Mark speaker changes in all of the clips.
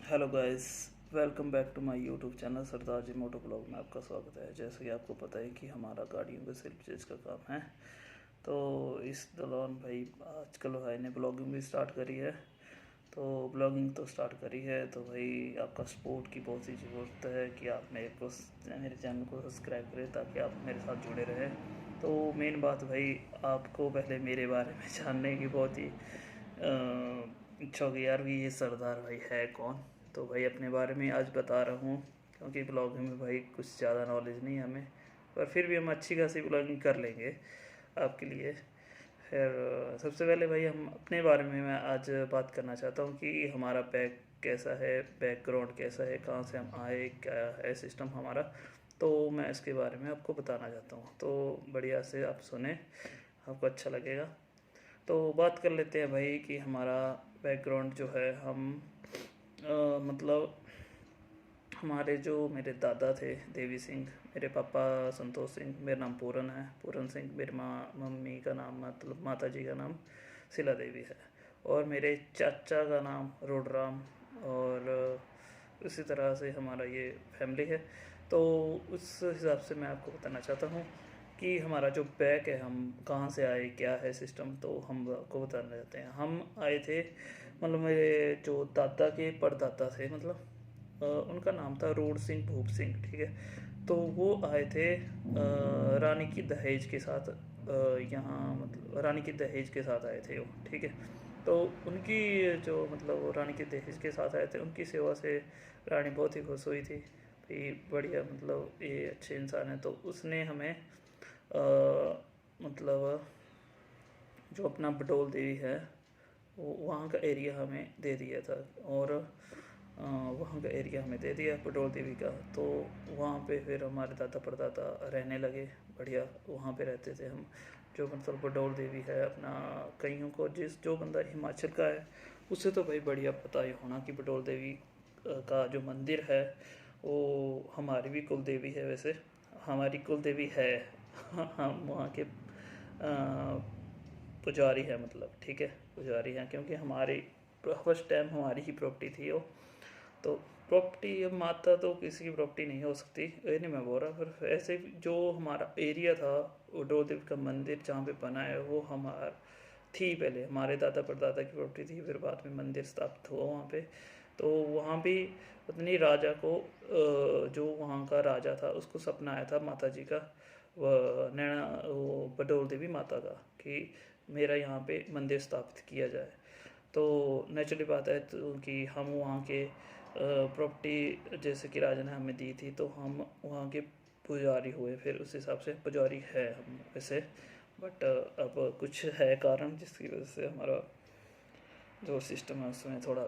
Speaker 1: Hello guys, welcome back to my YouTube channel Sardar ji moto blog में आपका स्वागत है। जैसे कि आपको पता है कि हमारा गाड़ियों के सेल्फ चेज का काम है, तो इस दौरान भाई आजकल भाई ने ब्लॉगिंग भी स्टार्ट करी है। तो ब्लॉगिंग तो स्टार्ट करी है तो भाई आपका सपोर्ट की बहुत ही ज़रूरत है कि आप मेरे चैनल को सब्सक्राइब करें ताकि आप मेरे साथ जुड़े रहें। तो मेन बात भाई, आपको पहले मेरे बारे में जानने की बहुत ही इच्छा होगी यार भी ये सरदार भाई है कौन। तो भाई अपने बारे में आज बता रहा हूँ, क्योंकि ब्लॉगिंग में भाई कुछ ज़्यादा नॉलेज नहीं है हमें, पर फिर भी हम अच्छी खासी ब्लॉगिंग कर लेंगे आपके लिए। फिर सबसे पहले भाई हम अपने बारे में मैं आज बात करना चाहता हूँ कि हमारा कैसा है, बैकग्राउंड कैसा है, कहाँ से हम आए, क्या है सिस्टम हमारा। तो मैं इसके बारे में आपको बताना चाहता हूँ, तो बढ़िया से आप सुने, आपको अच्छा लगेगा। तो बात कर लेते हैं भाई कि हमारा बैकग्राउंड जो है, हम मतलब हमारे जो मेरे दादा थे देवी सिंह, मेरे पापा संतोष सिंह, मेरा नाम पूरन है, पूरन सिंह। मेरी मम्मी का नाम मतलब माता जी का नाम शिला देवी है, और मेरे चाचा का नाम रोडराम। और उसी तरह से हमारा ये फैमिली है। तो उस हिसाब से मैं आपको बताना चाहता हूँ कि हमारा जो बैक है, हम कहाँ से आए, क्या है सिस्टम, तो हम आपको बताना चाहते हैं। हम आए थे, मतलब मेरे जो दादा के परदादा थे, मतलब उनका नाम था रोड सिंह भूप सिंह, ठीक है। तो वो आए थे रानी की दहेज के साथ, यहाँ मतलब रानी की दहेज के साथ आए थे वो, ठीक है। तो उनकी जो मतलब वो रानी के दहेज के साथ आए थे, उनकी सेवा से रानी बहुत ही खुश हुई थी भाई, बढ़िया मतलब ये अच्छे इंसान है। तो उसने हमें मतलब जो अपना बटोल देवी है वो वहाँ का एरिया हमें दे दिया था, और वहाँ का एरिया हमें दे दिया पटोल देवी का। तो वहाँ पे फिर हमारे दादा परदादा रहने लगे, बढ़िया वहाँ पे रहते थे हम। जो मतलब पटोल देवी है अपना, कईयों को जो बंदा हिमाचल का है उससे तो भाई बढ़िया पता ही होना कि पटोल देवी का जो मंदिर है वो हमारी भी कुल देवी है। वैसे हमारी कुल देवी है हम वहाँ के पुजारी है, मतलब ठीक है, पुजारी हैं, क्योंकि हमारी फर्स्ट टाइम हमारी ही प्रॉपर्टी थी वो। तो प्रॉपर्टी, अब माता तो किसी की प्रॉपर्टी नहीं हो सकती, ये नहीं मैं बोल रहा, पर ऐसे जो हमारा एरिया था, वो डोदेव का मंदिर जहाँ पे बना है वो हमारा थी, पहले हमारे दादा परदादा की प्रॉपर्टी थी, फिर बाद में मंदिर स्थापित हुआ वहाँ पे। तो वहाँ भी उतनी राजा को जो वहाँ का राजा था उसको सपना आया था माता जी का, वह नैना वो बडोल देवी माता का, कि मेरा यहाँ पे मंदिर स्थापित किया जाए। तो नेचुरली बात है तो कि हम वहाँ के प्रॉपर्टी जैसे कि राजा ने हमें दी थी, तो हम वहाँ के पुजारी हुए, फिर उस हिसाब से पुजारी है हम वैसे। बट अब कुछ है कारण जिसकी वजह से हमारा जो सिस्टम है उसमें थोड़ा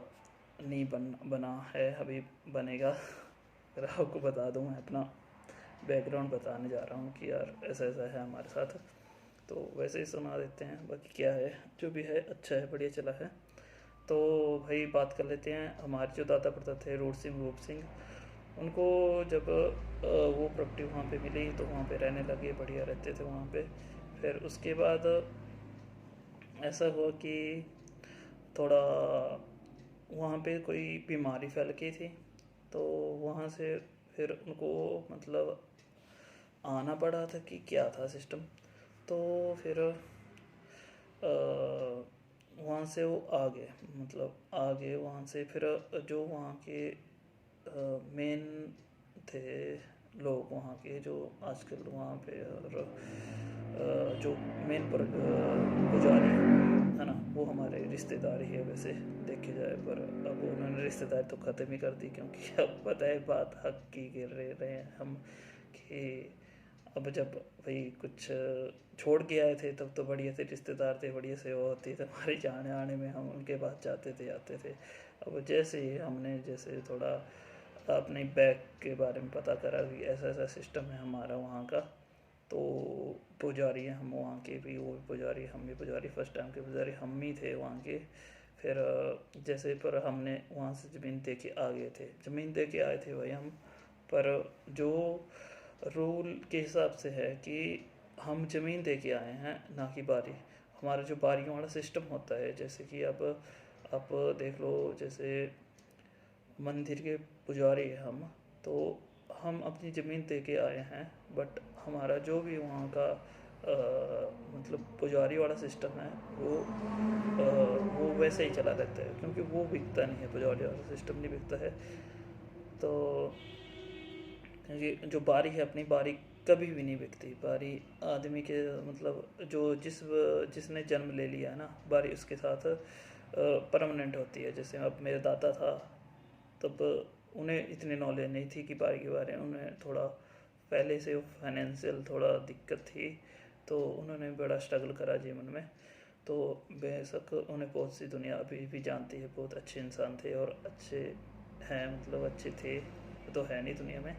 Speaker 1: नहीं बना है, अभी बनेगा। फिर आपको बता दूँ, मैं अपना बैकग्राउंड बताने जा रहा हूँ कि यार ऐसा ऐसा है हमारे साथ। तो वैसे ही सुना देते हैं, बाकी क्या है जो भी है अच्छा है, बढ़िया चला है। तो भाई बात कर लेते हैं, हमारे जो दादा परदादा थे रोड सिंह रूप सिंह, उनको जब वो प्रॉपर्टी वहाँ पे मिली तो वहाँ पे रहने लगे, बढ़िया रहते थे वहाँ पे। फिर उसके बाद ऐसा हुआ कि थोड़ा वहाँ पे कोई बीमारी फैल गई थी, तो वहाँ से फिर उनको मतलब आना पड़ा था कि क्या था सिस्टम। तो फिर वहाँ से वो आ गए, मतलब आ गए वहाँ से। फिर जो वहाँ के मेन थे लोग वहाँ के, जो आजकल वहाँ पे, और जो मेन पुजारी है ना, वो हमारे रिश्तेदार ही है वैसे देखे जाए। पर अब उन्होंने रिश्तेदार तो ख़त्म ही कर दी, क्योंकि अब पता है बात हक की कर रहे हैं हम, कि अब जब भाई कुछ छोड़ के आए थे तब तो बढ़िया से रिश्तेदार थे, बढ़िया से वो होती थे हमारे जाने आने में, हम उनके पास जाते थे आते थे। अब जैसे ही हमने जैसे थोड़ा अपने बैग के बारे में पता करा कि ऐसा ऐसा सिस्टम है हमारा वहाँ का, तो पुजारी हैं हम वहाँ के भी, वो भी पुजारी, हम भी पुजारी, फर्स्ट टाइम के पुजारी हम ही थे वहाँ के। फिर जैसे पर हमने वहाँ से ज़मीन दे के आ गए थे, ज़मीन दे के आए थे भाई हम। पर जो रूल के हिसाब से है कि हम ज़मीन दे के आए हैं, ना कि बारी। हमारा जो बारियों वाला सिस्टम होता है, जैसे कि अब आप देख लो, जैसे मंदिर के पुजारी हैं हम, तो हम अपनी ज़मीन दे के आए हैं, बट हमारा जो भी वहाँ का मतलब पुजारी वाला सिस्टम है वो वैसे ही चला रहता है, क्योंकि वो बिकता नहीं है, पुजारी वाला सिस्टम नहीं बिकता है। तो क्योंकि जो बारी है अपनी, बारी कभी भी नहीं बिकती। बारी आदमी के मतलब जो जिसने जन्म ले लिया है ना, बारी उसके साथ परमानेंट होती है। जैसे अब मेरे दादा था, तब उन्हें इतनी नॉलेज नहीं थी कि बारी के बारे में, उन्हें थोड़ा पहले से फाइनेंशियल थोड़ा दिक्कत थी, तो उन्होंने बड़ा स्ट्रगल करा जीवन में। तो बेशक उन्हें बहुत सी दुनिया अभी भी जानती है, बहुत अच्छे इंसान थे और अच्छे हैं, मतलब अच्छे थे तो है नहीं दुनिया में,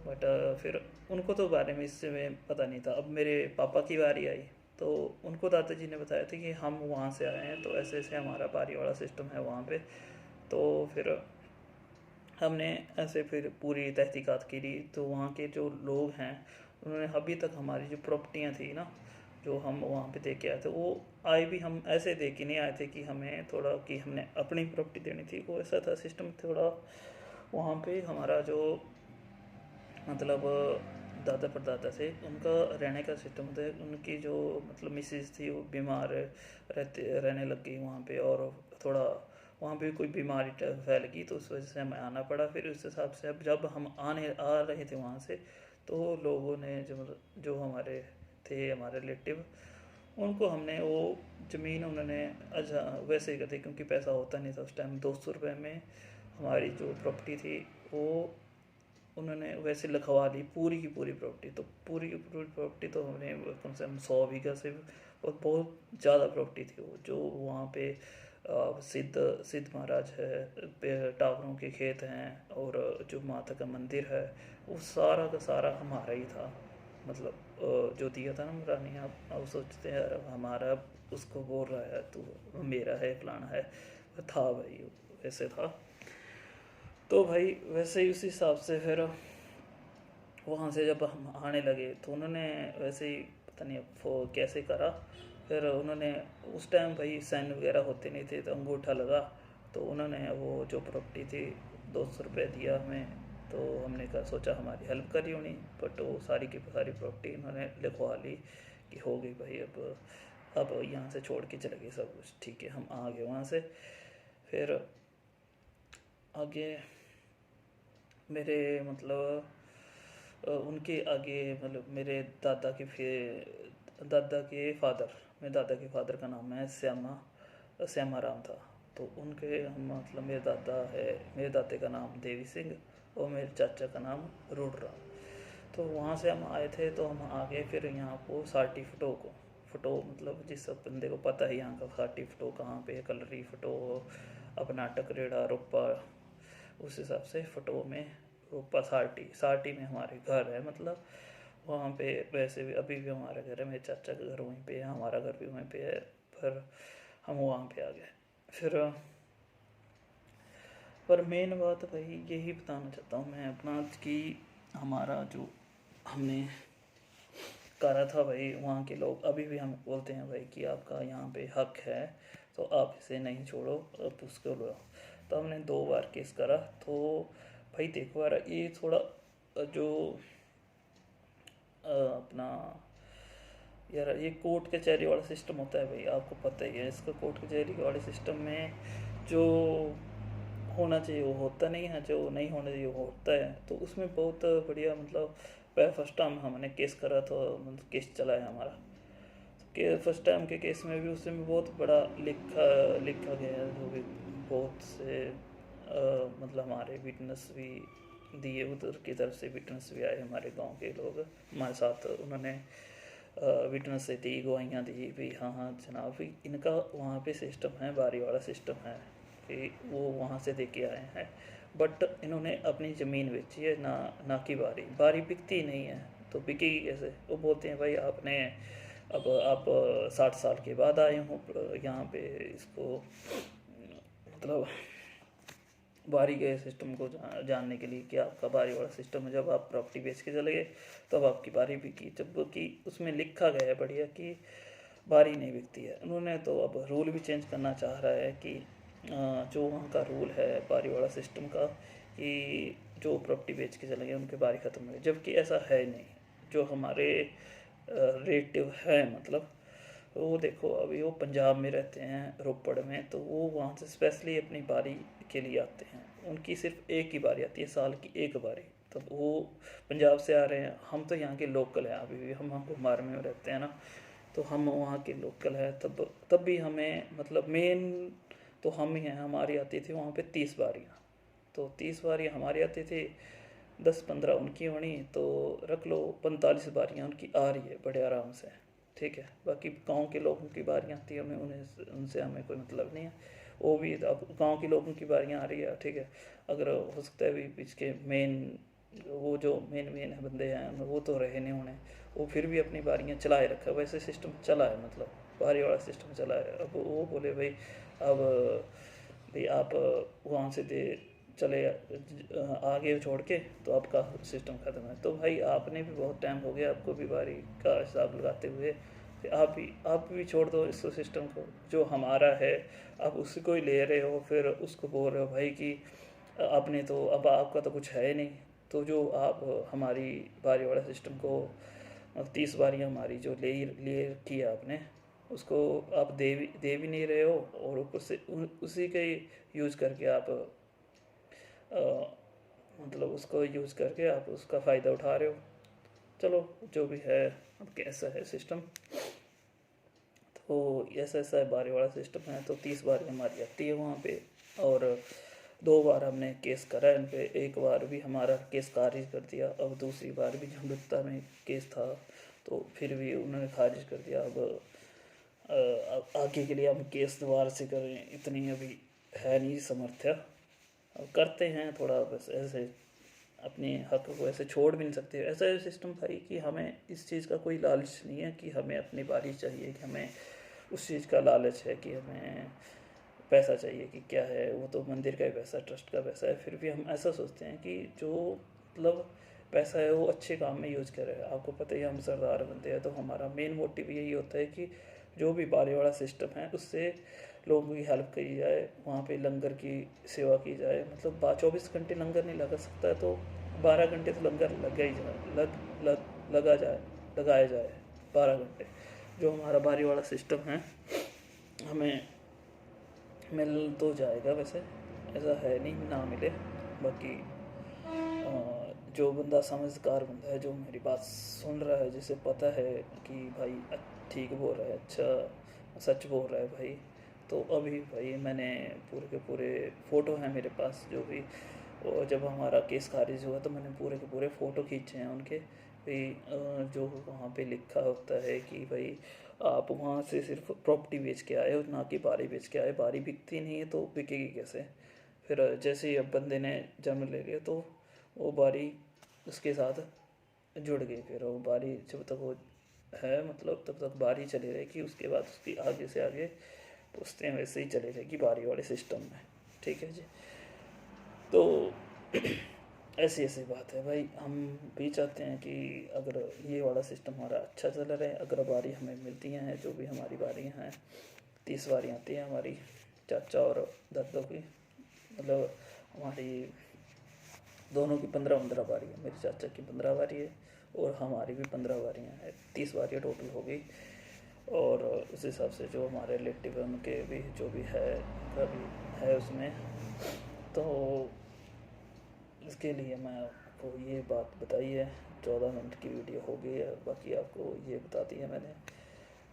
Speaker 1: बट फिर उनको तो बारे में इससे में पता नहीं था। अब मेरे पापा की बारी आई, तो उनको दादाजी ने बताया था कि हम वहाँ से आए हैं, तो ऐसे ऐसे हमारा बारी वाला सिस्टम है वहाँ पे। तो फिर हमने ऐसे फिर पूरी तहकीकात की, तो वहाँ के जो लोग हैं उन्होंने अभी तक हमारी जो प्रॉपर्टियाँ थी ना, जो हम वहाँ पे दे के आए थे, वो आए भी हम ऐसे दे के नहीं आए थे कि हमें थोड़ा कि हमने अपनी प्रॉपर्टी देनी थी। वो ऐसा था सिस्टम थोड़ा वहाँ पे हमारा जो मतलब दादा परदादा थे, उनका रहने का सिस्टम था। उनकी जो मतलब मिसेज थी वो बीमार रहने लग गई वहाँ पे, और थोड़ा वहाँ पे कोई बीमारी फैल गई, तो उस वजह से हमें आना पड़ा। फिर उस हिसाब से अब जब हम आ रहे थे वहाँ से, तो लोगों ने जो हमारे थे, हमारे रिलेटिव, उनको हमने वो ज़मीन उन्होंने अच्छा वैसे ही कर दी, क्योंकि पैसा होता नहीं था उस टाइम। 200 रुपये में हमारी जो प्रॉपर्टी थी वो उन्होंने वैसे लिखवा ली, पूरी की पूरी प्रॉपर्टी। तो पूरी की पूरी प्रॉपर्टी तो हमने कम से कम 100 बीघा से और बहुत ज़्यादा प्रॉपर्टी थी वो, जो वहाँ पे सिद्ध महाराज है, टावरों के खेत हैं, और जो माता का मंदिर है, वो सारा का सारा हमारा ही था। मतलब जो दिया था ना रानी, आप सोचते हैं यार हमारा, उसको बोल रहा है तू मेरा है, फलाना है, वो था भाई, वैसे था। तो भाई वैसे ही उसी हिसाब से फिर वहाँ से जब हम आने लगे, तो उन्होंने वैसे ही पता नहीं अब वो कैसे करा। फिर उन्होंने उस टाइम भाई साइन वगैरह होते नहीं थे, तो अंगूठा लगा, तो उन्होंने वो जो प्रॉपर्टी थी 200 रुपये दिया हमें। तो हमने कहा सोचा हमारी हेल्प करी होनी, बट वो सारी की सारी प्रॉपर्टी उन्होंने लिखवा ली कि हो गई भाई, अब यहाँ से छोड़ के चले गए सब कुछ, ठीक है। हम आ गए वहाँ से। फिर आगे मेरे मतलब उनके आगे मतलब मेरे दादा के फादर, मेरे दादा के फादर का नाम है श्यामा राम था। तो उनके हम मतलब मेरे दादे का नाम देवी सिंह, और मेरे चाचा का नाम रूड राम। तो वहाँ से हम आए थे, तो हम आ गए फिर यहाँ को साटी फटो मतलब जिस बंदे को पता है यहाँ का साटी फटो कहाँ पे है, कलरी फटो, अपना टकरेड़ा रोपा, उस हिसाब से फटो में रोपा साटी में हमारे घर है। मतलब वहाँ पे वैसे भी अभी भी हमारा घर है, मेरे चाचा का घर वहीं पे है, हमारा घर भी वहीं पे है, पर हम वहाँ पे आ गए फिर। पर मेन बात भाई यही बताना चाहता हूँ मैं अपना कि हमारा जो हमने करा था भाई, वहाँ के लोग अभी भी हमें बोलते हैं भाई कि आपका यहाँ पे हक है, तो आप इसे नहीं छोड़ो, आप उसको लो। तो हमने 2 बार केस करा। तो भाई देखो यार, ये थोड़ा जो अपना यार ये कोर्ट कचहरी वाला सिस्टम होता है भाई, आपको पता ही है इसका। कोर्ट कचहरी वाले सिस्टम में जो होना चाहिए वो होता नहीं है, जो नहीं होना चाहिए वो होता है। तो उसमें बहुत बढ़िया मतलब फर्स्ट टाइम हमने केस करा, तो मतलब केस चला है हमारा। तो फर्स्ट टाइम के केस में भी उसमें बहुत बड़ा लिखा गया है, जो भी बहुत से मतलब हमारे विटनेस भी दिए, उधर की तरफ से विटनेस भी आए, हमारे गांव के लोग हमारे साथ, उन्होंने विटनेस से दी, गवाहियाँ दी भी, हाँ हाँ जनाब भी इनका वहाँ पे सिस्टम है, बारी वाला सिस्टम है कि वो वहाँ से दे के आए हैं। बट इन्होंने अपनी ज़मीन बेची है, ना कि बारी बिकती नहीं है, तो बिकेगी कैसे? वो बोलते हैं भाई आपने अब आप 60 साल के बाद आए हो यहाँ पे, इसको मतलब बारी के सिस्टम को जानने के लिए कि आपका बारी वाला सिस्टम है। जब आप प्रॉपर्टी बेच के चले गए, तब आपकी बारी बिकी, जबकि उसमें लिखा गया है बढ़िया कि बारी नहीं बिकती है। उन्होंने तो अब रूल भी चेंज करना चाह रहा है कि जो वहाँ का रूल है बारी वाला सिस्टम का कि जो प्रॉपर्टी बेच के चले गए उनकी बारी ख़त्म है, जबकि ऐसा है नहीं। जो हमारे रिलेटिव है मतलब वो देखो अभी वो पंजाब में रहते हैं रोपड़ में, तो वो वहाँ से स्पेशली अपनी बारी के लिए आते हैं। उनकी सिर्फ एक ही बारी आती है, साल की एक बारी। तब वो पंजाब से आ रहे हैं, हम तो यहाँ के लोकल हैं, अभी भी हम घुमार में रहते हैं ना, तो हम वहाँ के लोकल है। तब भी हमें मतलब मेन तो हम ही हैं, हमारी आती थी वहाँ पे 30 बारियाँ। तो 30 बारियाँ हमारी आती थी, 10-15 उनकी होनी, तो रख लो 45 बारियाँ उनकी आ रही है बड़े आराम से। ठीक है, बाकी गांव के लोगों की बारियाँ आती है, हमें उन्हें उनसे हमें कोई मतलब नहीं है। वो भी अब गांव के लोगों की बारियाँ आ रही है, ठीक है। अगर हो सकता है भी बीच के मेन वो जो मेन बंदे हैं वो तो रहे नहीं होने, वो फिर भी अपनी बारियाँ चलाए रखा है, वैसे सिस्टम चला है, मतलब बारी वाला सिस्टम चला है। अब वो बोले भाई अब भाई आप वहाँ से दे चले आगे छोड़ के, तो आपका सिस्टम ख़त्म है। तो भाई आपने भी बहुत टाइम हो गया आपको भी बारी का हिसाब लगाते हुए, फिर आप भी छोड़ दो इस सिस्टम को, जो हमारा है आप उसी को ही ले रहे हो, फिर उसको बोल रहे हो भाई कि आपने तो अब आपका तो कुछ है ही नहीं। तो जो आप हमारी बारी वाला सिस्टम को 30 बारियाँ हमारी जो ले रखी है आपने, उसको आप दे भी नहीं रहे हो, और ऊपर से उसी के यूज़ करके आप अ, मतलब उसको यूज़ करके आप उसका फ़ायदा उठा रहे हो। चलो जो भी है, अब कैसा है सिस्टम, तो ऐसा है बारी वाला सिस्टम है। तो 30 बारी हमारी आती है वहाँ पे, और 2 बार हमने केस करा है इन पे। एक बार भी हमारा केस खारिज कर दिया, अब दूसरी बार भी झंडुत्ता में केस था, तो फिर भी उन्होंने खारिज कर दिया। अब आगे के लिए हम केस दोबारा से करें इतनी अभी है नहीं समर्थ्य। अब करते हैं थोड़ा, बस ऐसे अपने हक को ऐसे छोड़ भी नहीं सकते। ऐसा सिस्टम था कि हमें इस चीज़ का कोई लालच नहीं है कि हमें अपनी बारी चाहिए, कि हमें उस चीज़ का लालच है कि हमें पैसा चाहिए कि क्या है, वो तो मंदिर का ही पैसा, ट्रस्ट का पैसा है। फिर भी हम ऐसा सोचते हैं कि जो मतलब पैसा है वो अच्छे काम में यूज़ करें। आपको पता ही है हम सरदार बनते हैं, तो हमारा मेन मोटिव यही होता है कि जो भी बारी वाला सिस्टम है उससे लोगों की हेल्प करी जाए, वहाँ पे लंगर की सेवा की जाए। मतलब 24 घंटे लंगर नहीं लगा सकता है, तो 12 घंटे तो लंगर लगा ही जाए, लगाया जाए 12 घंटे। जो हमारा बारी वाला सिस्टम है हमें मिल तो जाएगा, वैसे ऐसा है नहीं ना मिले। बाकी जो बंदा समझदार बंदा है, जो मेरी बात सुन रहा है, जिसे पता है कि भाई ठीक बोल रहा है, अच्छा सच बोल रहा है भाई, तो अभी भाई मैंने पूरे के पूरे फ़ोटो हैं मेरे पास जो भी, और जब हमारा केस खारिज हुआ तो मैंने पूरे के पूरे फ़ोटो खींचे हैं उनके भाई। जो वहाँ पे लिखा होता है कि भाई आप वहाँ से सिर्फ प्रॉपर्टी बेच के आए हो, ना कि बारी बेच के आए। बारी बिकती नहीं है तो बिकेगी कैसे? फिर जैसे ही अब बंदे ने जन्म ले लिया तो वो बारी उसके साथ जुड़ गई। फिर वो बारी जब तक वो है मतलब तब तक बारी चली रहेगी, उसके बाद उसकी आगे से आगे पुश्तें वैसे ही चली रहेगी बारी वाले सिस्टम में। ठीक है जी। तो ऐसी ऐसी बात है भाई। हम भी चाहते हैं कि अगर ये वाला सिस्टम हमारा अच्छा चल रहा है, अगर बारी हमें मिलती हैं, जो भी हमारी बारियाँ हैं, 30 बारियाँ आती हैं हमारी चाचा और दादों की, मतलब हमारी दोनों की 15-15 बारी है। मेरे चाचा की 15 बारी है और हमारी भी 15 बारियाँ हैं, 30 बारियाँ टोटल हो गई। और उस हिसाब से जो हमारे रिलेटिव है उनके भी जो भी है उनका भी है उसमें। तो इसके लिए मैं आपको ये बात बताई है। 14 मिनट की वीडियो हो गई है, बाकी आपको ये बता दिया मैंने।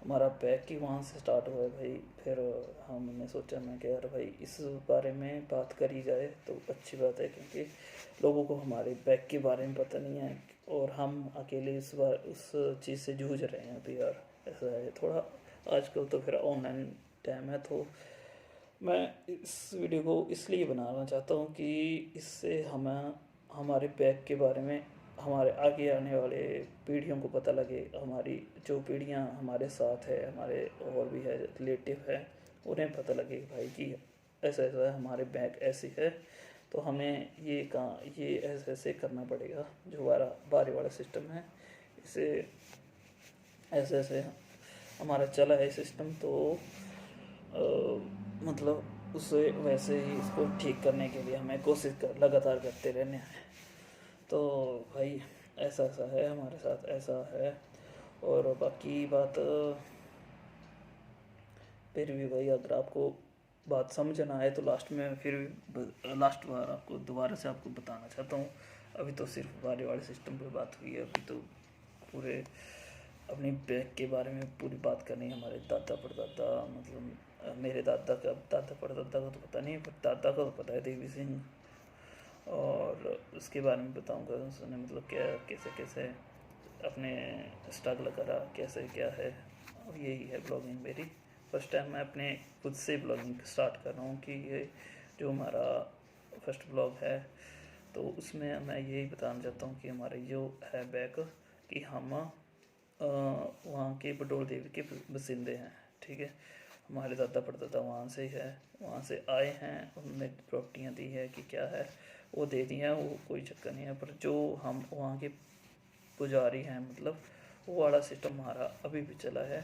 Speaker 1: हमारा पैक ही वहाँ से स्टार्ट हुआ है भाई। फिर हमने सोचा मैं कि यार भाई इस बारे में बात करी जाए तो अच्छी बात है, क्योंकि लोगों को हमारे बैग के बारे में पता नहीं है, और हम अकेले इस बार उस चीज़ से जूझ रहे हैं अभी यार। ऐसा है थोड़ा आजकल, तो फिर ऑनलाइन टाइम है, तो मैं इस वीडियो को इसलिए बनाना चाहता हूँ कि इससे हमें हमारे बैग के बारे में हमारे आगे आने वाले पीढ़ियों को पता लगे। हमारी जो पीढ़ियाँ हमारे साथ है, हमारे और भी है रिलेटिव है, उन्हें पता लगे भाई कि ऐसा ऐसा है, हमारे बैग ऐसी है, तो हमें ये ऐसे ऐसे करना पड़ेगा। जो हमारा बारी वाला सिस्टम है इसे ऐसे ऐसे हमारा चला है सिस्टम। तो मतलब उसे वैसे ही इसको ठीक करने के लिए हमें कोशिश कर लगातार करते रहने हैं। तो भाई ऐसा ऐसा है हमारे साथ, ऐसा है। और बाकी बात फिर भी भाई अगर आपको बात समझ ना आए तो लास्ट में फिर भी लास्ट बार आपको दोबारा से आपको बताना चाहता हूँ। अभी तो सिर्फ बारी वाले सिस्टम पे बात हुई है, अभी तो पूरे अपनी बैग के बारे में पूरी बात करनी है। हमारे दादा परदादा, मतलब मेरे दादा का, दादा परदादा का तो पता नहीं, पर दादा का तो पता है, देवी सिंह। और उसके बारे में बताऊंगा उसने मतलब क्या कैसे कैसे अपने स्ट्रगल करा, कैसे क्या है। और यही है ब्लॉगिंग मेरी। फर्स्ट टाइम मैं अपने खुद से ब्लॉगिंग स्टार्ट कर रहा हूँ कि ये जो हमारा फर्स्ट ब्लॉग है तो उसमें मैं यही बताना चाहता हूँ कि हमारे जो है बैक कि हम वहाँ के बडोल देवी के बसिंदे हैं, ठीक है। हमारे दादा परदादा वहाँ से ही है, वहाँ से आए हैं, उन्होंने प्रॉपर्टियाँ दी है कि क्या है वो दे दी हैं, वो कोई चक्कर नहीं है। पर जो हम वहाँ के पुजारी हैं, मतलब वो वाला सिस्टम हमारा अभी भी चला है।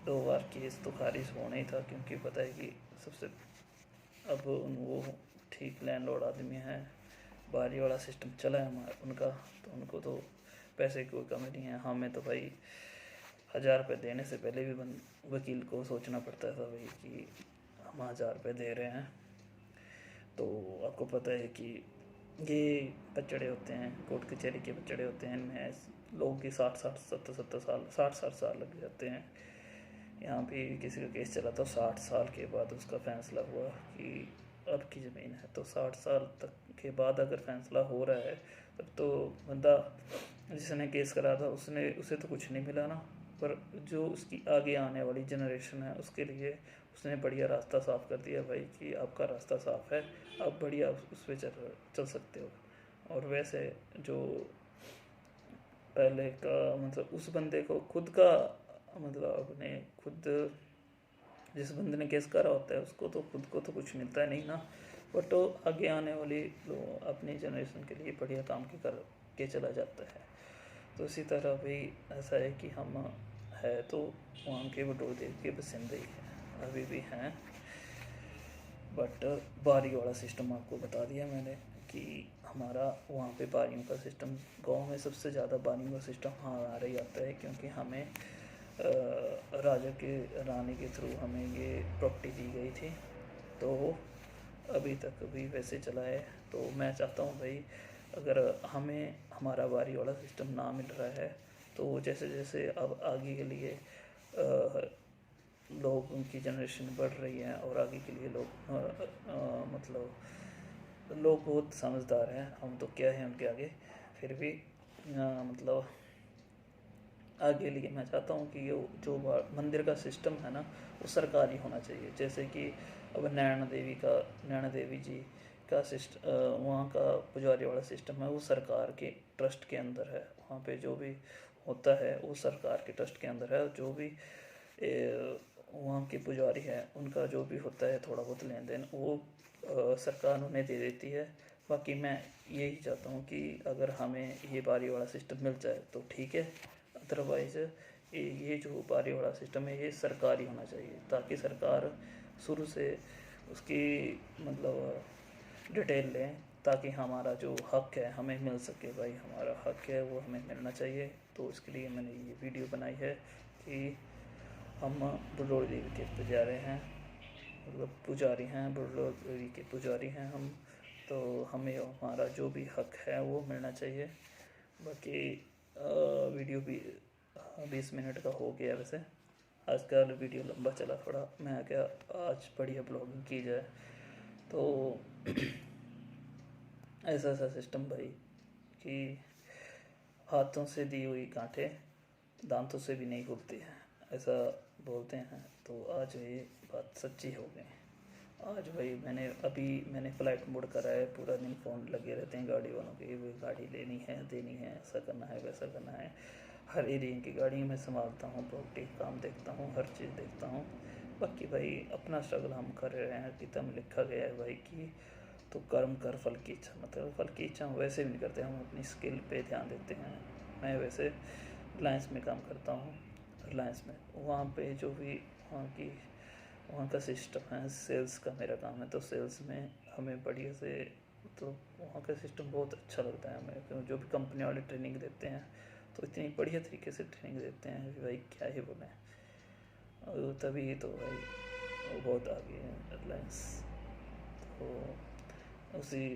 Speaker 1: 2 बार केस तो खारिज होना ही था, क्योंकि पता है कि सबसे अब वो ठीक लैंडलॉर्ड आदमी हैं, बारी वाला सिस्टम चला है हमारा उनका, तो उनको तो पैसे की कोई कमी नहीं है। हमें तो भाई 1000 रुपये देने से पहले भी वकील को सोचना पड़ता था भाई कि हम 1000 रुपये दे रहे हैं। तो आपको पता है कि ये बचड़े होते हैं, कोर्ट कचहरी के बचड़े होते हैं, इनमें लोगों की 60-60 70-70 साल 60-60 साल लग जाते हैं। यहाँ पे किसी का केस चला था, 60 साल के बाद उसका फैसला हुआ कि अब की ज़मीन है। तो 60 साल तक के बाद अगर फैसला हो रहा है तब तो बंदा जिसने केस करा था उसे तो कुछ नहीं मिला ना, पर जो उसकी आगे आने वाली जनरेशन है उसके लिए उसने बढ़िया रास्ता साफ़ कर दिया भाई कि आपका रास्ता साफ़ है, आप बढ़िया उस पर चल सकते हो। और वैसे जो पहले का मतलब उस बंदे को खुद का मतलब अपने खुद जिस बंदे ने केस करा होता है उसको तो खुद को तो कुछ मिलता है नहीं ना, बट तो आगे आने वाली लोग अपनी जनरेशन के लिए बढ़िया काम कर के चला जाता है। तो इसी तरह भी ऐसा है कि हम है तो वहाँ के बटोर देव के बसिंदे ही हैं, अभी भी हैं। बट बारी वाला सिस्टम आपको बता दिया मैंने कि हमारा वहाँ पे बारियों का सिस्टम, गांव में सबसे ज़्यादा बारियों का सिस्टम हमारा ही आता है, क्योंकि हमें राजा के रानी के थ्रू हमें ये प्रॉपर्टी दी गई थी। तो अभी तक भी वैसे चला है। तो मैं चाहता हूँ भाई अगर हमें हमारा बारी वाला सिस्टम ना मिल रहा है तो जैसे जैसे अब आगे के लिए लोग उनकी जनरेशन बढ़ रही है और आगे के लिए लोग मतलब लोग बहुत समझदार हैं, हम तो क्या है उनके आगे। फिर भी मतलब आगे लिए मैं चाहता हूँ कि ये जो मंदिर का सिस्टम है ना वो सरकारी होना चाहिए। जैसे कि अब नैना देवी जी का सिस्टम, वहाँ का पुजारी वाला सिस्टम है वो सरकार के ट्रस्ट के अंदर है। वहाँ पे जो भी होता है वो सरकार के ट्रस्ट के अंदर है। जो भी वहाँ के पुजारी हैं उनका जो भी होता है थोड़ा बहुत लेन देन वो सरकार उन्हें दे देती है। बाकी मैं यही चाहता हूँ कि अगर हमें ये बारी वाला सिस्टम मिल जाए तो ठीक है, अदरवाइज़ ये जो बारी वाला सिस्टम है ये सरकारी होना चाहिए, ताकि सरकार शुरू से उसकी मतलब डिटेल लें, ताकि हमारा जो हक है हमें मिल सके। भाई हमारा हक है वो हमें मिलना चाहिए। तो इसके लिए मैंने ये वीडियो बनाई है कि हम बुलोर देवी के पुजारी हैं, मतलब पुजारी हैं, बुलोर देवी के पुजारी हैं हम। तो हमें हमारा जो भी हक है वो मिलना चाहिए। बाकी वीडियो भी 20 मिनट का हो गया वैसे। आज का वीडियो लंबा चला थोड़ा, मैं क्या आज बढ़िया ब्लॉगिंग की जाए। तो ऐसा ऐसा सिस्टम भाई कि हाथों से दी हुई कांटें दांतों से भी नहीं खुलती हैं, ऐसा बोलते हैं। तो आज ये बात सच्ची हो गई। आज भाई मैंने फ़्लाइट मोड करा है, पूरा दिन फ़ोन लगे रहते हैं गाड़ी वालों के, वो गाड़ी लेनी है देनी है, ऐसा करना है वैसा करना है। हर एरिया की गाड़ी मैं संभालता हूँ, प्रॉपर्टी काम देखता हूँ, हर चीज़ देखता हूँ। बाकी भाई अपना स्ट्रगल हम कर रहे हैं। गीता में लिखा गया है भाई कि तो कर्म कर फल की इच्छा, मतलब फल की इच्छा हम वैसे भी नहीं करते, हम अपनी स्किल पे ध्यान देते हैं। मैं वैसे रिलायंस में काम करता हूँ, रिलायंस में वहाँ पे जो भी वहाँ की वहाँ का सिस्टम है, सेल्स का मेरा काम है, तो सेल्स में हमें बढ़िया से, तो वहाँ का सिस्टम बहुत अच्छा लगता है हमें, क्योंकि जो भी कंपनी वाले ट्रेनिंग देते हैं तो इतनी बढ़िया तरीके से ट्रेनिंग देते हैं कि भाई क्या ही बोलें। और तभी तो भाई वो बहुत आगे है एयरलाइंस। तो उसी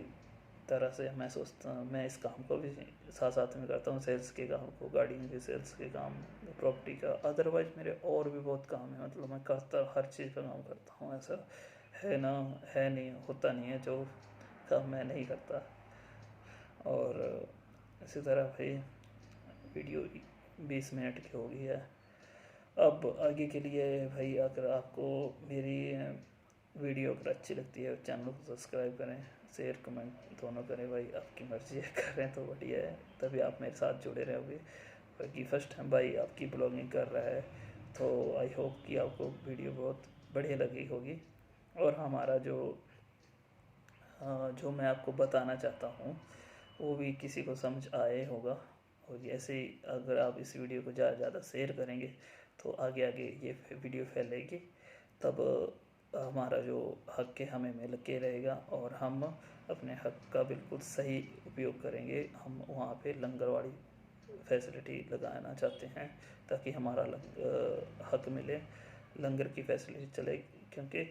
Speaker 1: तरह से मैं सोचता हूँ, मैं इस काम को भी साथ साथ में करता हूँ, सेल्स के काम को, गाड़ियों के सेल्स के काम, प्रॉपर्टी का। अदरवाइज़ मेरे और भी बहुत काम है, मतलब मैं करता हर चीज़ का काम करता हूँ। ऐसा है ना, है नहीं, होता नहीं है जो काम मैं नहीं करता। और इसी तरह भाई वीडियो 20 मिनट की हो गई है। अब आगे के लिए भाई अगर आपको मेरी वीडियो अगर अच्छी लगती है, चैनल को सब्सक्राइब करें, शेयर कमेंट दोनों करें। भाई आपकी मर्ज़ी है, करें तो बढ़िया है, तभी आप मेरे साथ जुड़े रहोगे। क्योंकि फर्स्ट टाइम भाई आपकी ब्लॉगिंग कर रहा है, तो आई होप कि आपको वीडियो बहुत बढ़िया लगी होगी। और हमारा जो मैं आपको बताना चाहता हूँ वो भी किसी को समझ आए होगा। और ऐसे ही अगर आप इस वीडियो को ज़्यादा से ज़्यादा शेयर करेंगे तो आगे आगे ये वीडियो फैलेगी, तब हमारा जो हक है हमें मिल के रहेगा, और हम अपने हक का बिल्कुल सही उपयोग करेंगे। हम वहाँ पे लंगरवाड़ी फैसिलिटी लगाना चाहते हैं ताकि हमारा हक मिले, लंगर की फैसिलिटी चले। क्योंकि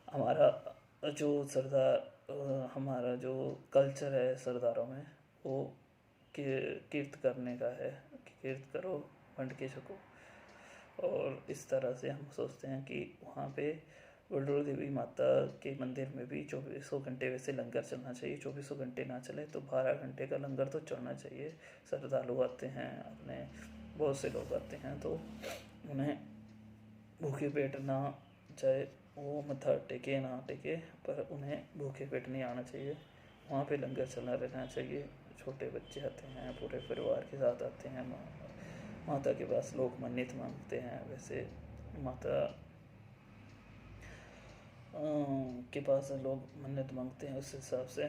Speaker 1: हमारा जो हमारा जो कल्चर है सरदारों में, वो कीर्त करने का है कि कीर्त करो वंड के छको। और इस तरह से हम सोचते हैं कि वहाँ पे वडोल देवी माता के मंदिर में भी 2400 घंटे वैसे लंगर चलना चाहिए। 2400 घंटे ना चले तो 12 घंटे का लंगर तो चलना चाहिए। श्रद्धालु आते हैं अपने, बहुत से लोग आते हैं, तो उन्हें भूखे पेट ना, चाहे वो मत्था टेके ना टेके, पर उन्हें भूखे पेट नहीं आना चाहिए। वहाँ पे लंगर चलना रहना चाहिए। छोटे बच्चे आते हैं, पूरे परिवार के साथ आते हैं। माता के पास लोग मन्नत मांगते हैं। वैसे माता के पास लोग मन्नत मांगते हैं, उस हिसाब से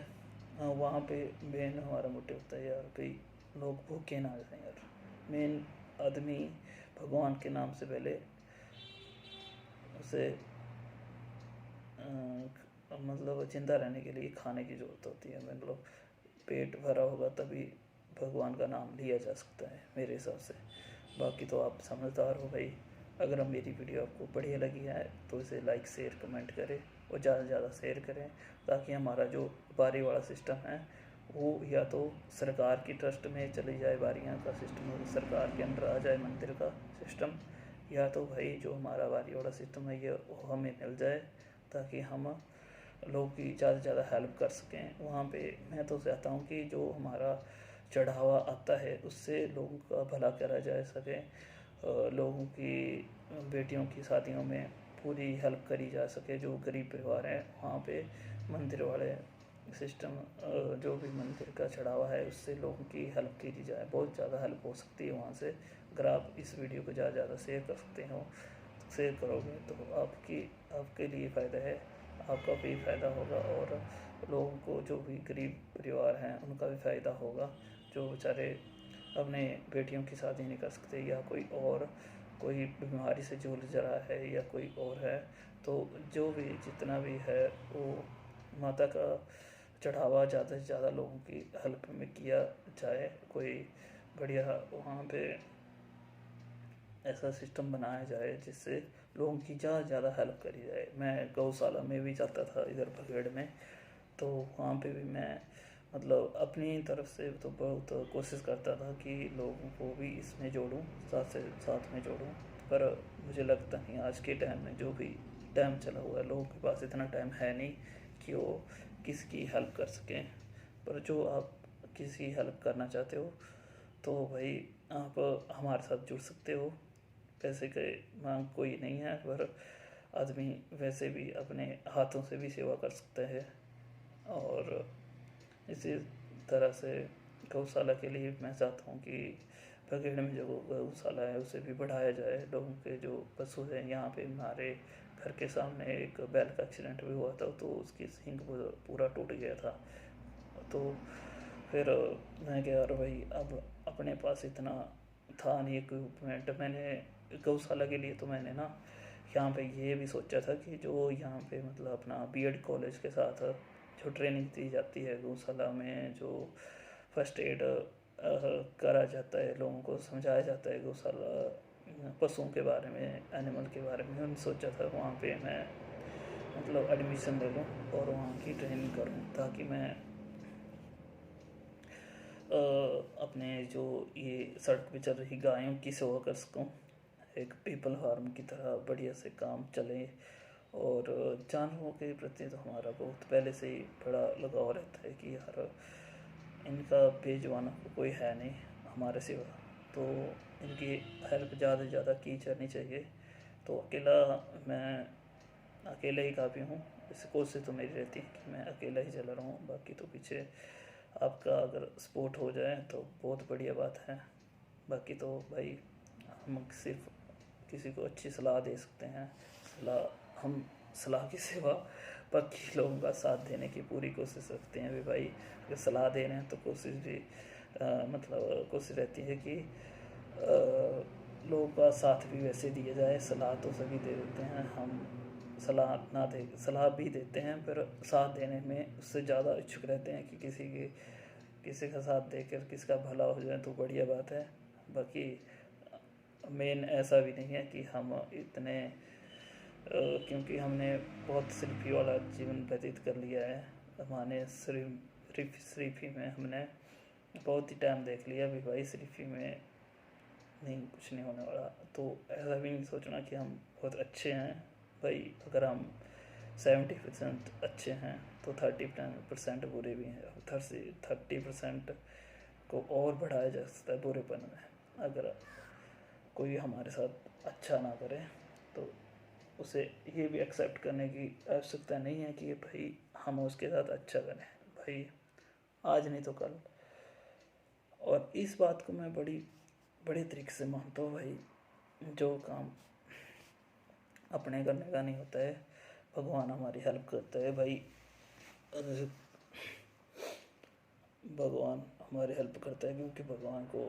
Speaker 1: वहाँ पे मेन हमारा मोटिव होता है यार भाई लोग भूखे ना जाएं यार। मेन आदमी भगवान के नाम से पहले उसे मतलब जिंदा रहने के लिए खाने की ज़रूरत होती है। मतलब पेट भरा होगा तभी भगवान का नाम लिया जा सकता है मेरे हिसाब से। बाकी तो आप समझदार हो भाई। अगर हम मेरी वीडियो आपको बढ़िया लगी है तो इसे लाइक शेयर कमेंट करें और ज़्यादा से ज़्यादा शेयर करें, ताकि हमारा जो बारी वाला सिस्टम है वो या तो सरकार की ट्रस्ट में चली जाए, बारियाँ का सिस्टम सरकार के अंडर आ जाए मंदिर का सिस्टम, या तो भाई जो हमारा बारी वाला सिस्टम है ये हमें मिल जाए, ताकि हम लोगों की ज़्यादा से ज़्यादा हेल्प कर सकें। वहाँ पे मैं तो चाहता हूँ कि जो हमारा चढ़ावा आता है उससे लोगों का भला करा जा सके, लोगों की बेटियों की शादियों में पूरी हेल्प करी जा सके। जो गरीब परिवार हैं वहाँ पे मंदिर वाले सिस्टम, जो भी मंदिर का चढ़ावा है उससे लोगों की हेल्प की जाए। बहुत ज़्यादा हेल्प हो सकती है वहाँ से। अगर आप इस वीडियो को ज़्यादा से ज़्यादा शेयर कर सकते हो, तो शेयर करोगे तो आपके लिए फ़ायदा है, आपका भी फ़ायदा होगा, और लोगों को जो भी गरीब परिवार हैं उनका भी फ़ायदा होगा, जो बेचारे अपने बेटियों की शादी नहीं कर सकते, या कोई बीमारी से जूझ रहा है, या कोई और है। तो जो भी जितना भी है वो माता का चढ़ावा ज़्यादा से ज़्यादा लोगों की हेल्प में किया जाए। कोई बढ़िया वहाँ पे ऐसा सिस्टम बनाया जाए जिससे लोगों की ज़्यादा से ज़्यादा हेल्प करी जाए। मैं गौशाला में भी जाता था इधर भगेड़ में, तो वहाँ पे भी मैं मतलब अपनी तरफ से तो बहुत कोशिश करता था कि लोगों को भी इसमें जोड़ूं, साथ में जोड़ूं। पर मुझे लगता नहीं आज के टाइम में, जो भी टाइम चला हुआ है, लोगों के पास इतना टाइम है नहीं कि वो किसकी हेल्प कर सकें। पर जो आप किसी हेल्प करना चाहते हो तो भाई आप हमारे साथ जुड़ सकते हो। पैसे के मांग कोई नहीं है, पर आदमी वैसे भी अपने हाथों से भी सेवा कर सकता है। और इसी तरह से गौशाला के लिए मैं चाहता हूँ कि बगेड़ में जो गौशाला है उसे भी बढ़ाया जाए। लोगों के जो पशु हैं, यहाँ पे हमारे घर के सामने एक बैल का एक्सीडेंट भी हुआ था, तो उसकी सींग पूरा टूट गया था। तो फिर मैं क्या यार भाई, अब अपने पास इतना था नहीं इक्विपमेंट। मैंने गौशाला के लिए तो मैंने ना यहाँ पे ये भी सोचा था कि जो यहाँ पे मतलब अपना बीएड कॉलेज के साथ जो ट्रेनिंग दी जाती है गौशाला में, जो फर्स्ट एड करा जाता है, लोगों को समझाया जाता है गौशाला पशुओं के बारे में, एनिमल के बारे में, मैंने सोचा था वहाँ पे मैं मतलब एडमिशन ले लूँ और वहाँ की ट्रेनिंग करूँ, ताकि मैं अपने जो ये सड़क पे चल रही गायों की सेवा कर सकूँ, एक पीपल फार्म की तरह बढ़िया से काम चले। और जानवरों के प्रति तो हमारा बहुत पहले से ही बड़ा लगाव रहता है कि यार इनका बेजुबान कोई है नहीं हमारे सिवा, तो इनकी हेल्प ज़्यादा से ज़्यादा की जानी चाहिए। तो मैं अकेला ही काफ़ी हूँ, इस कोशिश तो मेरी रहती है कि मैं अकेला ही चला रहा हूँ, बाकी तो पीछे आपका अगर सपोर्ट हो जाए तो बहुत बढ़िया बात है। बाकी तो भाई हम सिर्फ किसी को अच्छी सलाह दे सकते हैं, हम सलाह के सिवा बाकी लोगों का साथ देने की पूरी कोशिश रखते हैं भी भाई। अगर सलाह दे रहे हैं तो कोशिश भी मतलब कोशिश रहती है कि लोगों का साथ भी वैसे दिया जाए। सलाह तो सभी दे देते हैं, हम सलाह भी देते हैं, पर साथ देने में उससे ज़्यादा इच्छुक रहते हैं कि किसी का साथ देकर किसका भला हो जाए तो बढ़िया बात है। बाकी मेन ऐसा भी नहीं है कि हम इतने क्योंकि हमने बहुत सिर्फी वाला जीवन व्यतीत कर लिया है, हमारे सिर्फी में हमने बहुत ही टाइम देख लिया भी भाई, सिर्फी में नहीं कुछ नहीं होने वाला। तो ऐसा भी नहीं सोचना कि हम बहुत अच्छे हैं भाई। अगर हम 70% अच्छे हैं तो 30% बुरे भी हैं, 30% को और बढ़ाया जा सकता है बुरेपन में। अगर कोई हमारे साथ अच्छा ना करे तो उसे ये भी एक्सेप्ट करने की आवश्यकता नहीं है कि भाई हम उसके साथ अच्छा करें भाई, आज नहीं तो कल। और इस बात को मैं बड़े तरीके से मानता हूँ भाई, जो काम अपने करने का नहीं होता है भगवान हमारी हेल्प करता है भाई। भगवान हमारी हेल्प करता है क्योंकि भगवान को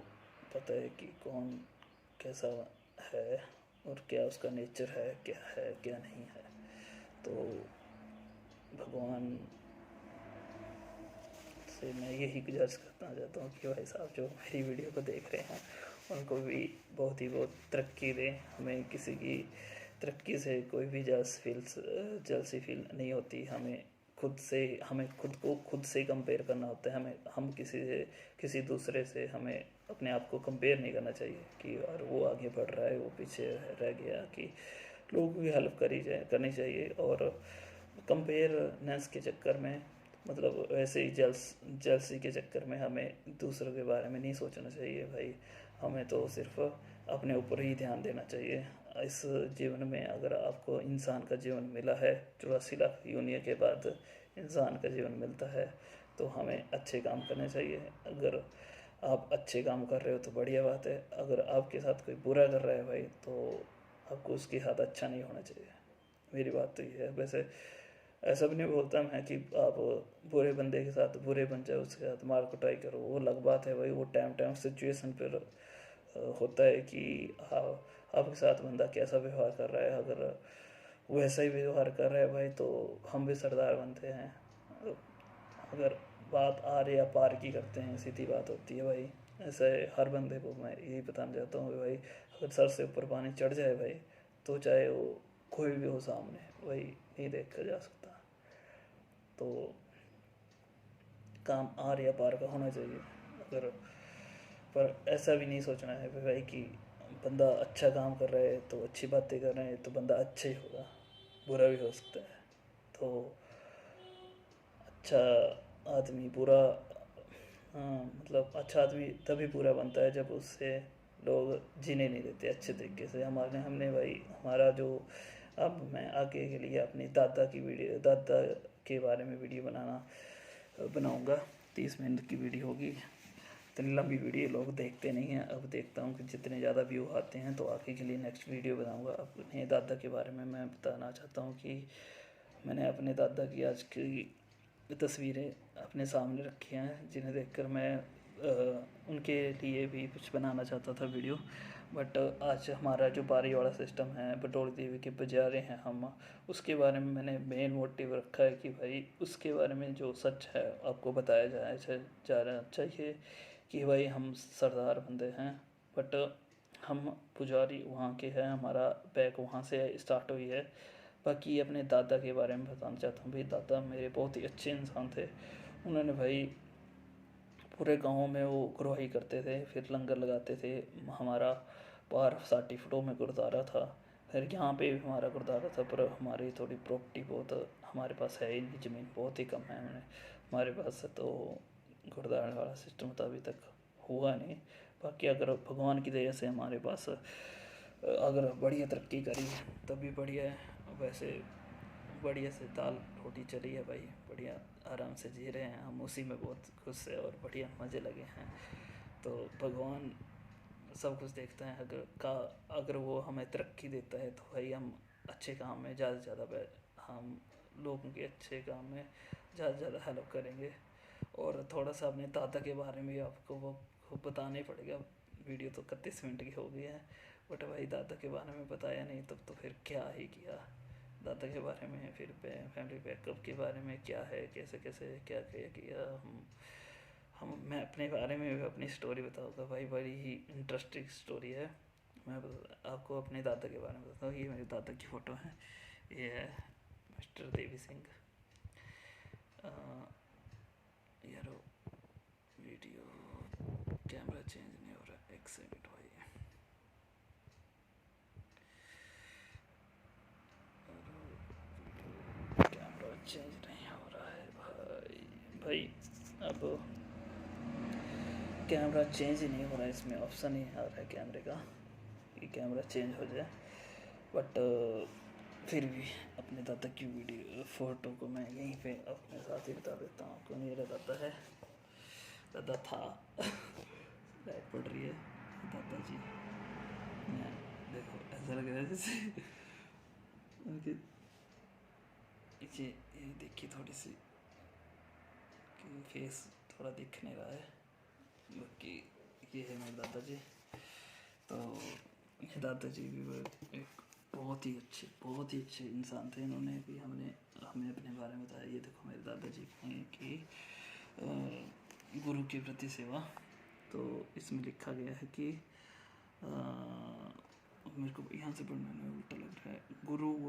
Speaker 1: पता है कि कौन कैसा है और क्या उसका नेचर है क्या नहीं है। तो भगवान से मैं यही गुजारिश करना चाहता हूँ कि भाई साहब जो मेरी वीडियो को देख रहे हैं उनको भी बहुत तरक्की दें। हमें किसी की तरक्की से कोई भी जलसी फील नहीं होती। हमें खुद को खुद से कंपेयर करना होता है। हम किसी दूसरे से हमें अपने आप को कंपेयर नहीं करना चाहिए कि यार वो आगे बढ़ रहा है वो पीछे रह गया, कि लोगों की हेल्प करनी चाहिए। और कंपेयरनेस के चक्कर में मतलब वैसे ही जलसी के चक्कर में हमें दूसरों के बारे में नहीं सोचना चाहिए भाई। हमें तो सिर्फ अपने ऊपर ही ध्यान देना चाहिए। इस जीवन में अगर आपको इंसान का जीवन मिला है, 84 लाख योनियों के बाद इंसान का जीवन मिलता है, तो हमें अच्छे काम करने चाहिए। अगर आप अच्छे काम कर रहे हो तो बढ़िया बात है, अगर आपके साथ कोई बुरा कर रहा है भाई तो आपको उसके साथ अच्छा नहीं होना चाहिए। मेरी बात तो ये है। वैसे ऐसा भी नहीं बोलता मैं कि आप बुरे बंदे के साथ बुरे बन जाओ, उसके साथ मार कुटाई करो, वो अलग बात है भाई। वो टाइम सिचुएशन पर होता है कि आपके साथ बंदा कैसा व्यवहार कर रहा है। अगर वैसा ही व्यवहार कर रहा है भाई तो हम भी सरदार बनते हैं। अगर बात आर या पार की करते हैं, सीधी बात होती है भाई। ऐसे हर बंदे को मैं यही बताना चाहता हूँ भाई, अगर सर से ऊपर पानी चढ़ जाए भाई तो चाहे वो कोई भी हो सामने, वही नहीं देखा जा सकता। तो काम आर या पार का होना चाहिए। अगर पर ऐसा भी नहीं सोचना है भाई कि बंदा अच्छा काम कर रहा है तो अच्छी बातें कर रहे हैं तो बंदा अच्छा ही होगा, बुरा भी हो सकता है। तो अच्छा आदमी बुरा मतलब अच्छा आदमी तभी बुरा बनता है जब उससे लोग जीने नहीं देते अच्छे तरीके से। हमने भाई हमारा जो अब मैं आगे के लिए अपनी दादा के बारे में वीडियो बनाऊंगा। 30 मिनट की वीडियो होगी, इतनी लंबी वीडियो लोग देखते नहीं हैं। अब देखता हूँ कि जितने ज़्यादा व्यू आते हैं तो आगे के लिए नेक्स्ट वीडियो बनाऊंगा। अपने दादा के बारे में मैं बताना चाहता हूँ कि मैंने अपने दादा की आज की तस्वीरें अपने सामने रखी हैं, जिन्हें देखकर मैं उनके लिए भी कुछ बनाना चाहता था वीडियो। बट आज हमारा जो बारी वाला सिस्टम है, बटोली देवी के बजारे हैं हम, उसके बारे में मैंने मेन मोटिव रखा है कि भाई उसके बारे में जो सच है आपको बताया जाना चाहिए कि भाई हम सरदार बंदे हैं, बट हम पुजारी वहाँ के हैं, हमारा बैक वहाँ से स्टार्ट हुई है। बाकी अपने दादा के बारे में बताना चाहता हूँ। भाई दादा मेरे बहुत ही अच्छे इंसान थे। उन्होंने भाई पूरे गाँव में वो गुरवाही करते थे, फिर लंगर लगाते थे। हमारा बाहर 60 फुटों में गुरुद्वारा था, फिर यहाँ पे भी हमारा गुरुद्वारा था, पर हमारी थोड़ी प्रॉपर्टी बहुत हमारे पास है ही नहीं, ज़मीन बहुत ही कम है हमारे पास, तो गुरुद्वारा वाला सिस्टम तो अभी तक हुआ नहीं। बाकी अगर भगवान की दया से हमारे पास अगर बढ़िया तरक्की करी तभी बढ़िया है। वैसे बढ़िया से दाल रोटी चली है भाई, बढ़िया आराम से जी रहे हैं हम, उसी में बहुत खुश है और बढ़िया मज़े लगे हैं। तो भगवान सब कुछ देखता है, अगर वो हमें तरक्की देता है तो भाई हम अच्छे काम में ज़्यादा से ज़्यादा हम लोगों के अच्छे काम में ज़्यादा से ज़्यादा हेल्प करेंगे। और थोड़ा सा अपने दादा के बारे में आपको वो बताना ही पड़ेगा। वीडियो तो 31 मिनट की हो गई है, बट भाई दादा के बारे में बताया नहीं तब तो फिर क्या ही किया। दादा के बारे में, फिर फैमिली बैकअप के बारे में क्या है, कैसे कैसे क्या क्या किया मैं अपने बारे में भी अपनी स्टोरी बताऊँगा भाई, बड़ी ही इंटरेस्टिंग स्टोरी है। मैं आपको अपने दादा के बारे में बताता हूँ। ये मेरे दादा की फ़ोटो है, ये है मिस्टर देवी सिंह। यार वीडियो कैमरा चेंज नहीं हो रहा, एक सेकंड भाई। कैमरा चेंज नहीं हो रहा है भाई अब कैमरा चेंज ही नहीं हो रहा है, इसमें ऑप्शन ही आ रहा है कैमरे का कि कैमरा चेंज हो जाए। बट फिर भी अपने दादा की वीडियो फ़ोटो को मैं यहीं पे अपने साथ ही बता देता हूँ। आपको मेरा दादा था लाइट पड़ रही है दादाजी। मैं देखो ऐसा लग रहा है जैसे उनके ये देखिए थोड़ी सी कि फेस थोड़ा दिख नहीं रहा है। बाकी ये है मेरे दादाजी। तो ये दादाजी भी एक बहुत ही अच्छे इंसान थे। इन्होंने भी हमें अपने बारे में बताया। ये देखो मेरे दादाजी की गुरु के प्रति सेवा। तो इसमें लिखा गया है कि मेरे को यहाँ से पढ़ने में उल्टा लग रहा है। गुरु व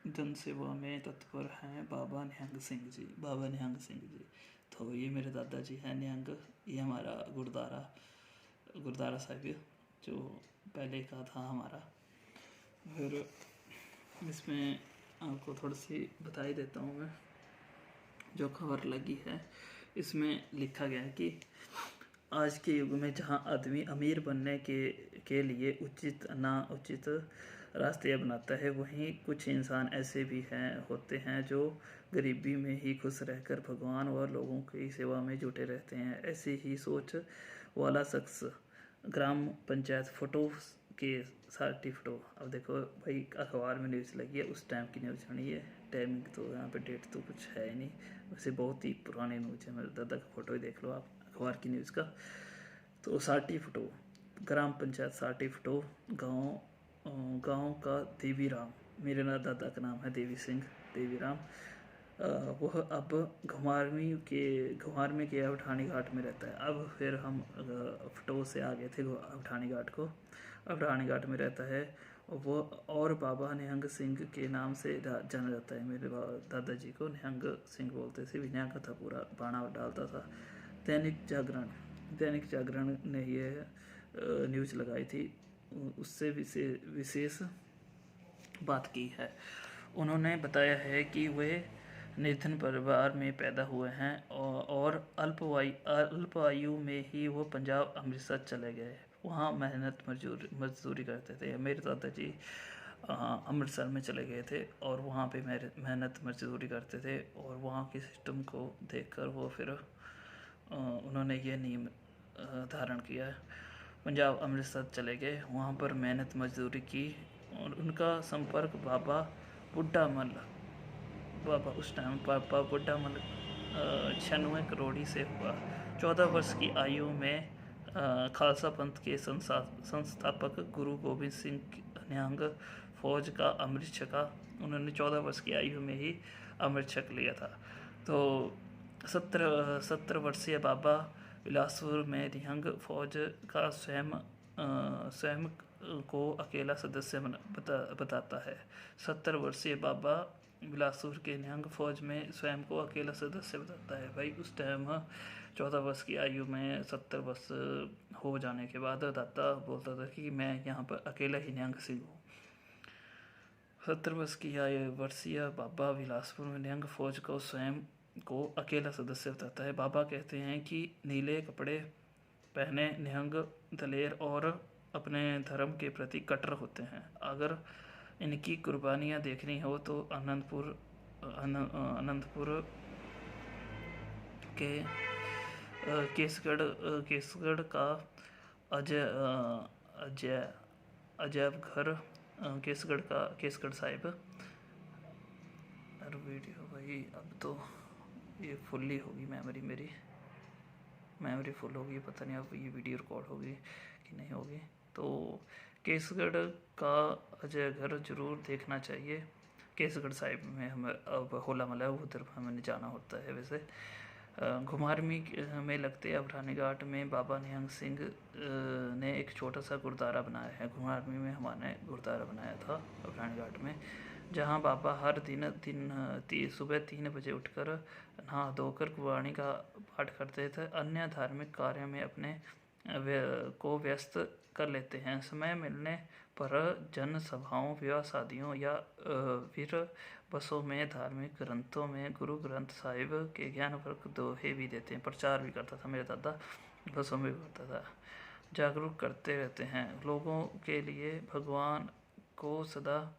Speaker 1: जन सेवा में तत्पर हैं बाबा निहंग सिंह जी। तो ये मेरे दादाजी हैं निहंग। ये हमारा गुरुद्वारा साहिब जो पहले का था हमारा। फिर इसमें आपको थोड़ी सी बता ही देता हूँ मैं, जो खबर लगी है इसमें लिखा गया है कि आज के युग में जहाँ आदमी अमीर बनने के लिए उचित ना उचित रास्ते अपनाता है, वहीं कुछ इंसान ऐसे भी होते हैं जो गरीबी में ही खुश रहकर भगवान व लोगों की सेवा में जुटे रहते हैं। ऐसी ही सोच वाला शख्स ग्राम पंचायत फोटो के 60 फोटो। अब देखो भाई अखबार में न्यूज़ लगी है, उस टाइम की न्यूज़ नहीं है। टाइमिंग तो यहाँ पे डेट तो कुछ है ही नहीं, वैसे बहुत ही पुरानी न्यूज़ है। मेरे दादा का फ़ोटो ही देख लो आप अखबार की न्यूज़ का। तो 60 फोटो ग्राम पंचायत 60 फोटो गाँव का देवीराम। मेरे दादा का नाम है देवीराम। वह अब घुमार में के अवठानी घाट में रहता है। अब फिर हम फोटो से आ गए थे अवठानी घाट को। अवठानी घाट में रहता है वो, और बाबा निहंग सिंह के नाम से जाना जाता है। मेरे दादाजी को निहंग सिंह बोलते थे। निहंग था, पूरा बाणा डालता था। दैनिक जागरण ने यह न्यूज़ लगाई थी, उससे विशेष बात की है। उन्होंने बताया है कि वे निर्धन परिवार में पैदा हुए हैं और अल्प आयु में ही वो पंजाब अमृतसर चले गए। वहाँ मजदूरी करते थे। मेरे दादाजी अमृतसर में चले गए थे और वहाँ पे मेहनत मजदूरी करते थे, और वहाँ के सिस्टम को देखकर वो फिर उन्होंने ये नियम धारण किया। पंजाब अमृतसर चले गए, वहाँ पर मेहनत मजदूरी की, और उनका संपर्क बाबा उस टाइम बाबा बुड्ढा मल 96 करोड़ी से हुआ। 14 वर्ष की आयु में खालसा पंथ के संस्थापक गुरु गोबिंद सिंह निहंग फौज का अमृत छका। उन्होंने 14 वर्ष की आयु में ही अमृत छक लिया था। तो 17 वर्षीय बाबा बिलासपुर में निहंग फौज का स्वयं को अकेला सदस्य बताता है। 70 वर्षीय बाबा बिलासपुर के निहंग फौज में स्वयं को अकेला सदस्य बताता है। भाई उस टाइम 14 वर्ष की आयु में 70 वर्ष हो जाने के बाद दाता बोलता था कि मैं यहाँ पर अकेला ही निहंग सिंह हूँ। 70 वर्ष की आयु वर्षीय बाबा बिलासपुर में निहंग फौज को स्वयं को अकेला सदस्य बताता है। बाबा कहते हैं कि नीले कपड़े पहने निहंग दलेर और अपने धर्म के प्रति कट्टर होते हैं। अगर इनकी कुर्बानियाँ देखनी हो तो अनंतपुर के केसगढ़ का अजैब घर केसगढ़ साहिब। और वीडियो भाई अब तो ये फुल्ली होगी मेमोरी फुल होगी, पता नहीं अब ये वीडियो रिकॉर्ड होगी कि नहीं होगी। तो केसगढ़ का अजय घर जरूर देखना चाहिए। केसगढ़ साहिब में हमें अब होला महला उधर हमें जाना होता है। वैसे घुमारवी में लगते अभरानी घाट में बाबा निहंग सिंह ने एक छोटा सा गुरुद्वारा बनाया है। घुमारवी में हमारे गुरुद्वारा बनाया था अभरानी घाट में, जहाँ बाबा हर दिन सुबह 3 बजे उठकर नहा धोकर गुरबाणी का पाठ करते थे। अन्य धार्मिक कार्य में अपने को व्यस्त कर लेते हैं। समय मिलने पर जन सभाओं, विवाह शादियों या फिर बसों में धार्मिक ग्रंथों में गुरु ग्रंथ साहिब के ज्ञानवर्धक दोहे भी देते हैं। प्रचार भी करता था मेरा दादा, बसों में भी करता था। जागरूक करते रहते हैं लोगों के लिए। भगवान को सदा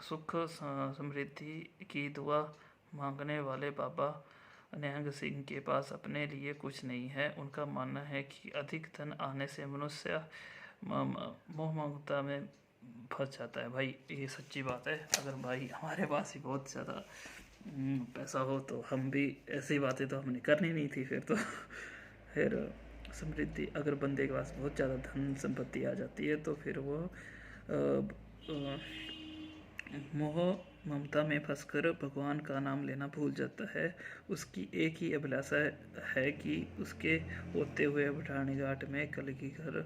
Speaker 1: सुख समृद्धि की दुआ मांगने वाले बाबा निहंग सिंह के पास अपने लिए कुछ नहीं है। उनका मानना है कि अधिक धन आने से मनुष्य मोह ममता में फंस जाता है। भाई ये सच्ची बात है। अगर भाई हमारे पास ही बहुत ज़्यादा पैसा हो तो हम भी ऐसी बातें तो हमने करनी नहीं थी। फिर समृद्धि, अगर बंदे के पास बहुत ज़्यादा धन संपत्ति आ जाती है तो फिर वो मोह ममता में फंसकर भगवान का नाम लेना भूल जाता है। उसकी एक ही अभिलाषा है कि उसके होते हुए अभरानी घाट में कलगीधर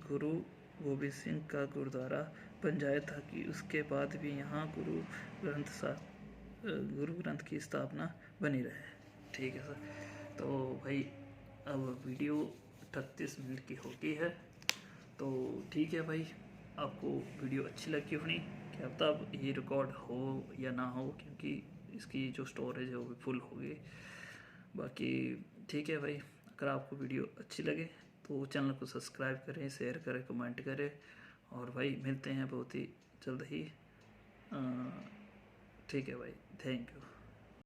Speaker 1: गुरु गोबिंद सिंह का गुरुद्वारा बन जाए, ताकि उसके बाद भी यहाँ गुरु ग्रंथ की स्थापना बनी रहे। ठीक है सर। तो भाई अब वीडियो 38 मिनट की होती है, तो ठीक है भाई, आपको वीडियो अच्छी लगी होनी। क्या पता अब ये रिकॉर्ड हो या ना हो, क्योंकि इसकी जो स्टोरेज है वो भी फुल होगी। बाकी ठीक है भाई, अगर आपको वीडियो अच्छी लगे तो चैनल को सब्सक्राइब करें, शेयर करें, कमेंट करें। और भाई मिलते हैं बहुत ही जल्द ही। ठीक है भाई, थैंक यू।